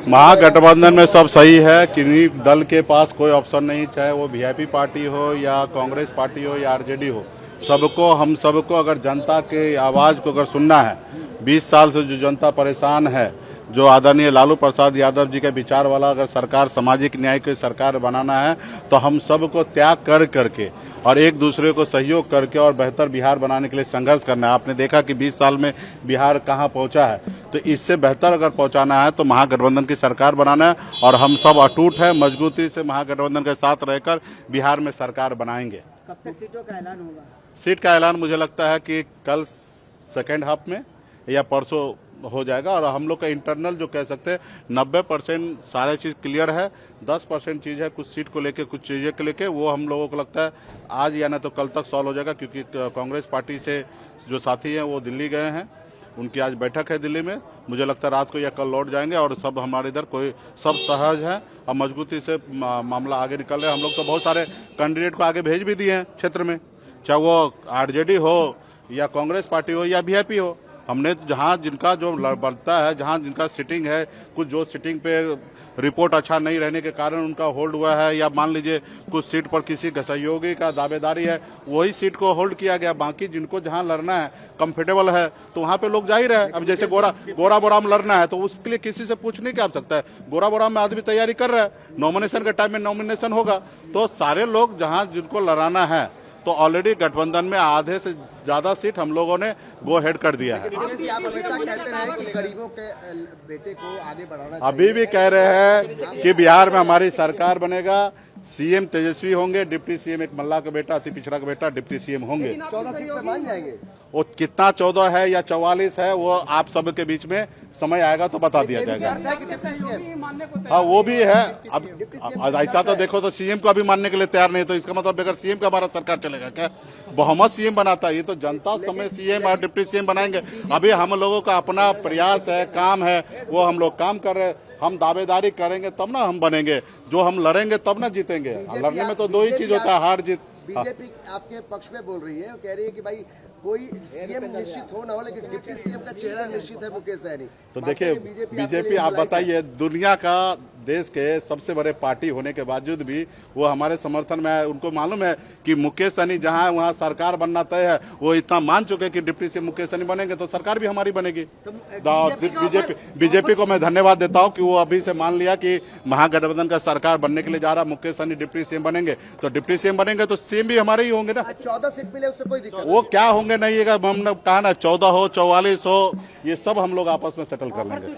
महागठबंधन में सब सही है। किन्हीं दल के पास कोई ऑप्शन नहीं, चाहे वो वीआईपी पार्टी हो या कांग्रेस पार्टी हो या आरजेडी हो। सबको, हम सबको अगर जनता के आवाज को अगर सुनना है, 20 साल से जो जनता परेशान है, जो आदरणीय लालू प्रसाद यादव जी के विचार वाला अगर सरकार, सामाजिक न्याय की सरकार बनाना है, तो हम सबको त्याग कर करके और एक दूसरे को सहयोग करके और बेहतर बिहार बनाने के लिए संघर्ष करना है। आपने देखा कि 20 साल में बिहार कहां पहुंचा है, तो इससे बेहतर अगर पहुंचाना है तो महागठबंधन की सरकार बनाना है और हम सब अटूट है, मजबूती से महागठबंधन के साथ रहकर बिहार में सरकार बनाएंगे। कब तक सीटों का ऐलान होगा? सीट का ऐलान मुझे लगता है कि कल सेकेंड हाफ में या परसों हो जाएगा। और हम लोग का इंटरनल जो कह सकते हैं 90% सारे चीज क्लियर है, 10% चीज है कुछ सीट को लेके, कुछ चीजें को लेके, वो हम लोगों को लगता है आज या ना तो कल तक सॉल्व हो जाएगा। क्योंकि कांग्रेस पार्टी से जो साथी हैं वो दिल्ली गए हैं, उनकी आज बैठक है दिल्ली में। मुझे लगता है रात को या कल लौट जाएंगे और सब हमारे इधर कोई सब सहज है और मजबूती से मामला आगे निकल रहा है। हम लोग तो बहुत सारे कैंडिडेट को आगे भेज भी दिए हैं क्षेत्र में, चाहे वो आरजेडी हो या कांग्रेस पार्टी हो या वीआईपी हो। हमने जहां जिनका जो बनता है, जहां जिनका सीटिंग है, कुछ जो सीटिंग पे रिपोर्ट अच्छा नहीं रहने के कारण उनका होल्ड हुआ है, या मान लीजिए कुछ सीट पर किसी सहयोगी का दावेदारी है, वही सीट को होल्ड किया गया। बाकी जिनको जहां लड़ना है, कंफर्टेबल है, तो वहां पे लोग जा ही रहे। अब जैसे गोरा बोरा में लड़ना है तो उसके लिए किसी से पूछ नहीं क्या सकता है। गोरा बोरा में आदमी तैयारी कर रहा है, नॉमिनेशन के टाइम में नॉमिनेशन होगा, तो सारे लोग जहां जिनको लड़ाना है, तो ऑलरेडी गठबंधन में आधे से ज्यादा सीट हम लोगों ने गो हेड कर दिया है। आप हमेशा कहते हैं कि गरीबों के बेटे को आगे बढ़ाना चाहिए। अभी भी कह रहे हैं कि बिहार में हमारी सरकार बनेगा, सीएम तेजस्वी होंगे, डिप्टी सीएम एक मल्ला का बेटा, अति पिछड़ा का बेटा डिप्टी सीएम होंगे। 14 सीट पे मान जाएंगे। वो कितना 14 है या 44 है, वो आप सब के बीच में समय आएगा तो बता दिया जाएगा। हाँ, वो भी है। अब ऐसा तो देखो तो सीएम को अभी मानने के लिए तैयार नहीं, तो इसका मतलब बगैर सीएम का हमारा सरकार चलेगा क्या? बहुमत सीएम बनाता है, ये तो जनता समय सीएम और डिप्टी सीएम बनाएंगे। अभी हम लोगों का अपना प्रयास है, काम है, वो हम लोग काम कर रहे हैं। हम दावेदारी करेंगे तब ना हम बनेंगे, जो हम लड़ेंगे तब ना जीतेंगे। लड़ने में तो दो ही चीज होता है, हार जीत। बीजेपी आपके पक्ष में बोल रही है, कह रही है कि भाई कोई सीएम निश्चित हो ना हो, लेकिन डिप्टी सीएम का चेहरा निश्चित है मुकेश सहनी। तो देखिए, बीजेपी आप बताइए, दुनिया का, देश के सबसे बड़े पार्टी होने के बावजूद भी वो हमारे समर्थन में है। उनको मालूम है कि मुकेश सहनी जहां है वहां सरकार बनना तय है। वो इतना मान चुके हैं कि डिप्टी सीएम मुकेश सहनी बनेंगे तो सरकार भी हमारी बनेगी। बीजेपी को मैं धन्यवाद देता हूं कि वो अभी से मान लिया कि महागठबंधन का सरकार बनने के लिए जा रहा, मुकेश सहनी डिप्टी सीएम बनेंगे, तो डिप्टी सीएम बनेंगे तो सीएम भी हमारे ही होंगे ना। 14 सीट मिले उससे कोई दिक्कत वो क्या होंगे नहीं, हमने कहा ना 14 हो 44 हो, ये सब हम लोग आपस में सेटल कर लेंगे।